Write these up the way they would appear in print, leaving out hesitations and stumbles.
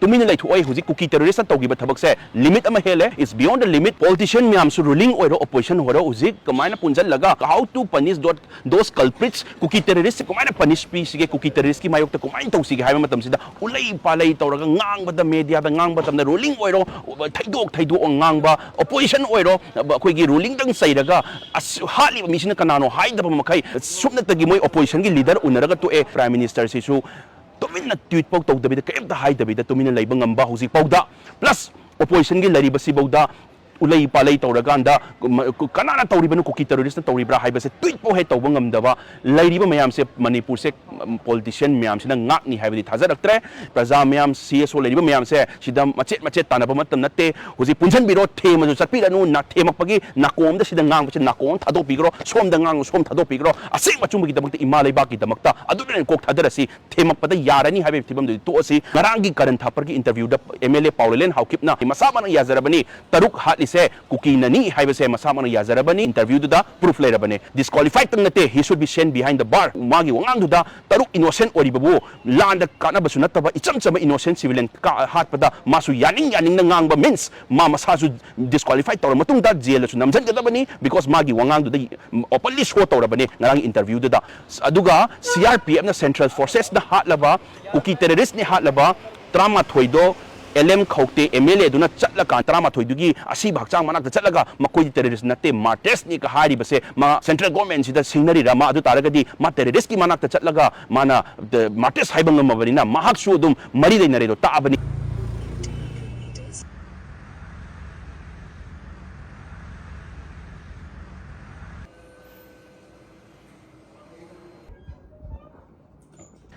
tumina lai thuai huji kuki terrorist na tawgi ba thabak se limit ama hele is beyond the limit politician myam su ruling oiro opposition horo huji kamaina punjal laga how to punish those culprits kuki terrorist kamaina punish pi sige kuki terrorist ki mayok ta kumain taw sige haiba matam sida ulai palai tawraga ngang ba da media da ngang ba tamna ruling oiro thaidok ngang ba opposition oiro khoi gi ruling dang sairaga hali mi sina kanano haida ba makai subna tagi moi opposition gi leader unaraga to e prime minister si su tumina tweet pau taw dabida kaimta haida bida tumina laiba ngamba huji pauda plus opposition gi lariba si bauda ulai palai tawraganda kanana tawribanu kuki terrorist na tawribra haibase tweet po he tawba ngamdaba lairiba mayam se manipur se politician mayam sina ngakni haibadi thajaraktre praja mayam CSO lairiba mayam se sida machet tanaba matam natte huji punjan biro thema ju chapiranu na themak pagi nakom da sida ngang ba nakon thado pigro som da ngang som thado pigro aseng machum gi damakta imalai ba gi damakta adune kok thadarasi themak pada yarani haibe thibam du to asi ngarangi karan thapar gi interview da MLA Paulen haukipna masama na yazarabani taruk hatli se kuki nani haiba se masama na yazarabani interview da proof lerabani disqualified tang nate he should be sent behind the bar magi wangang da taruk innocent oribabu land kana basu nataba ichamchama innocent civilian ka hat pada masu yaning na ngangba means ma masasu disqualified tawra matung da jail su namjan gadabani because magi wangang da openly show tawrabani ngarang interview da aduga CRPF na Central Forces na hatlaba kuki terrorist ni hatlaba trama thoido LM khokte MLA duna chatlaka trama thoidugi asi bhakchang manak chatlaga makoi terrorist natte martyrs ni ka hari base ma central government sida singnari rama adu taragadi ma terrorist ki manak chatlaga mana martyrs haibang mabarina mahak su dum mari leinare do taabani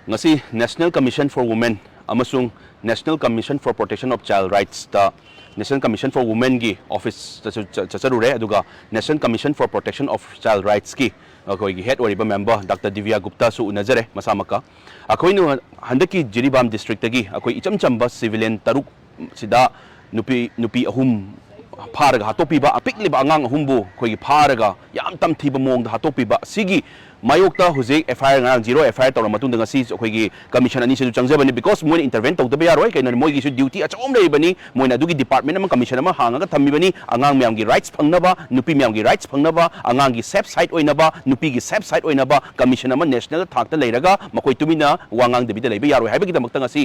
ngasi National Commission for Women amasung National Commission for Protection of Child Rights ta National Commission for Women gi office chacharure aduga National Commission for Protection of Child Rights ki akoi gi head oriba member Dr. Divya Gupta su unajare masamaka akoi nu handaki Jiribam district tagi akoi icham chamba civilian taruk sida nupi ahum pharaga hatopiba apikliba angang ahumbu khoi gi pharaga yam tam thiba mong da hatopiba sigi mayokta huzik FIR ngang zero FIR tawra matunda ngasi akhoi commission ani se changjabani because moina intervene tawdaba yaroi kaina moigi su duty achom leibani moina adugi department ama commission ama hangaga thammibani angang myam gi rights phangnaba nupi myam gi rights phangnaba angang gi safe side oinaba nupi gi safe side oinaba commission ama national thakta leiraga makoi tumina wangang debida leiba yaroi haibagi damakta ngasi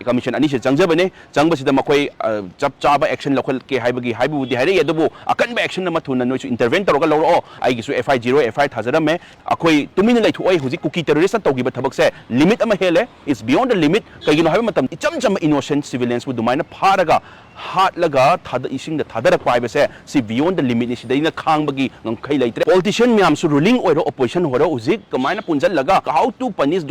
commission ani se changjabani changbasida makoi chap chaba action lokhal ke haibagi haibudi haire yadubu akanba action ama thuna noi su intervene tawra loro ai gi su FI 0 FI thazarame akoi tumina lai thuai huji kuki terrorist na tawgi ba thabak se limit ama hele is beyond the limit kaigino haiba matam icham innocent civilians bu dumaina pharaga hatlaga thada ising da thadara kwaiba se si beyond the limit ni sidaina khangbagi ngkai laitre politician myam su ruling oiro opposition horo uzik kamaina punjal laga how to punish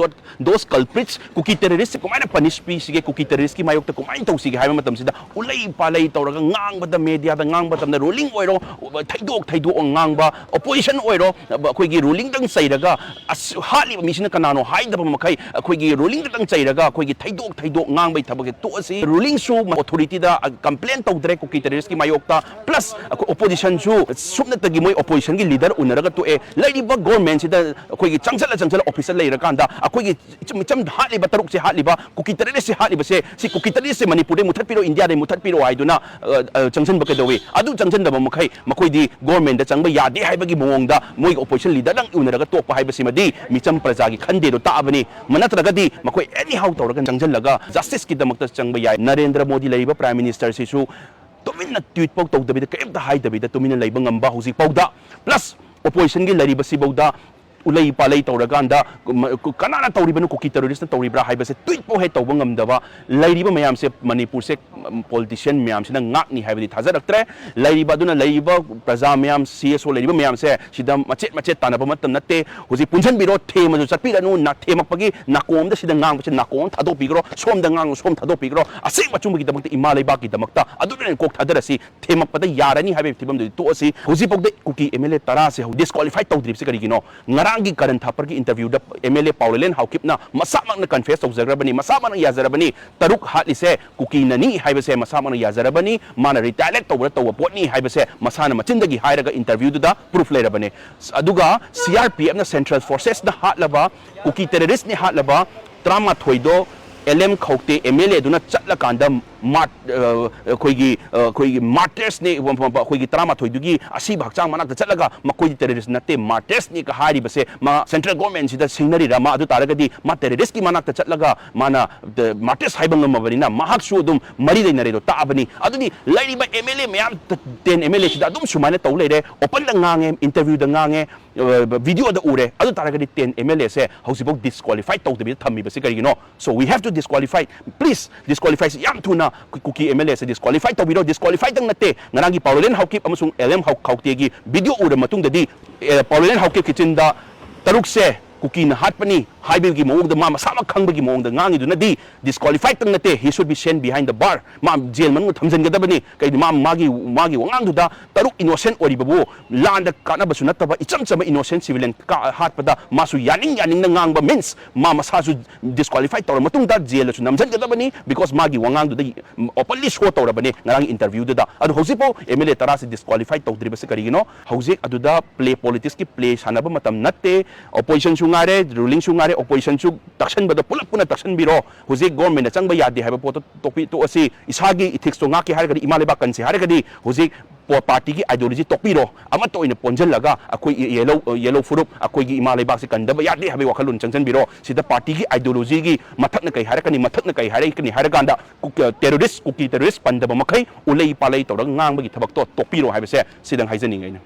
those culprits kuki terrorist kamaina punish pi sige kuki terrorist ki mayok ta kumain taw sige haiba matam sida ulai palai tawraga ngang ba da media da ngang ba tamna ruling oiro thaidok ngang ba opposition oiro khoi gi ruling dang sairaga hali mi sina kanano haida ba makai khoi gi ruling dang sairaga khoi gi thaidok ngang bai thabak to asi ruling su authority da complaint tawdre kuki terrorist ki mayokta plus opposition su subna tagi moi opposition gi leader unaraga to e laiba government sida khoi gi changchala officer leira kanda khoi gi cham hali ba taruk se hali ba kuki terrorist se hali ba se si kuki terrorist se manipur de muthat piro india de muthat piro haiduna changchan ba kedawi adu changchan da ba makai makoi di government da changba yade haiba gi mong da moi opposition leader dang unaraga to pa haiba simadi micham praja gi khande do taabani manatraga di makoi anyhow tawraga changchan laga justice ki damakta changba yai Narendra Modi laiba prime minister sisu tumina tweet pau tawdabida kaimta haidabida tumina laiba ngamba huzik pauda plus opposition gi lariba si bauda ulai palai tawraganda kanana tawribanu kuki terrorist na tawribra haibase tweet po he tawba ngamdaba lairiba mayam se manipur se politician mayam sina ngakni haibadi thajaraktre lairiba duna laiba praja mayam CSO lairiba mayam se sida machet tanaba matam natte huji punjan biro thema ju chapiranu na themak pagi nakom da sida ngang ba nakon thado pigro som da ngang som thado pigro aseng machum gi damakta imalai ba gi damakta adune kok thadarasi themak pada yarani haibe thibam du to asi huji pokde kuki MLA tara se disqualified tawdrip se karigino ngarang gi karan thapar gi interview da MLA Paulen haukipna masamak na confess tawzagrabani masamak na yazarabani taruk hatli se kuki nani haibe se masamak na yazarabani mana retaliate tawra potni haibe se masana machindagi hairaga interview da proof lerabani aduga CRPF na Central Forces na hatlaba kuki terrorist ni hatlaba trama thoido LM Khokte MLA do not Chatlakanda Mart Koigi Martyrs ne Koigi Trama Toidugi, Asibak Manak the Chatlaga, Makoi terrorist Nate, Martyrs Nika Hari Base, Ma central government, the Sinari Rama Taragadi, Materiski Manak the Chatlaga, Mana, the Martyrs Hibang Marina, Mahak Shudum, Marida Naredo, Tabani, Aduni, Lady by MLA, Mayam 10 MLA, Dum Shumana Tole, open the Ngang, interview the Ngang, video the Ure, other Taragadi 10 MLA say, how's about disqualified to be Tammy Basika, you know. So we have to disqualify. Please disqualify Yam Tuna, Cookie MLA say disqualified to be disqualified ng nate, Nanagi Pauline Hawkip Amusung LM Hawkauti, video Ure Matung the D, Pauline Hawkip Kitchen da Tarukse. Cookie na Hatpani, Highbigi Mong the Mama Sama Kangbagi Mong the Ngangi do na di disqualified ng nate, he should be sent behind the bar. Ma'am Jailman with Hamzan Gadabani, kay Ma'am Magi Wang da Taruk innocent or Ibabu, land the Kanabasunata, it's some innocent civilian Hatpada, Masu Yaning Nangba means Mama Sasu disqualified or Matung that jail to Namzan Gadabani because Magi Wang do the openly short or Rabani, Narang interview the Ad Hosipo, Emile Tarasi disqualified to Dribasicarino, Hosik Aduda, play politics, play Hanaba Matam Nate, opposition ruling sungare opposition su takshan ba pulak puna takshan biro husi government na changba yadi haiba poto topi to asi isagi ethics to ngaki har kadi imale ba kansi har kadi husi party ki ideology topiro ama to ina ponjal laga akoi yellow furup akoi gi imale ba si kandaba yadi haiba wakhalun changchan biro sida party ki ideology gi mathak na kai har kani mathak na kai har kani har ganda terrorist pandaba makai ulei palai to ngang ba gi thabak to topiro haiba se sidang haijani ngai na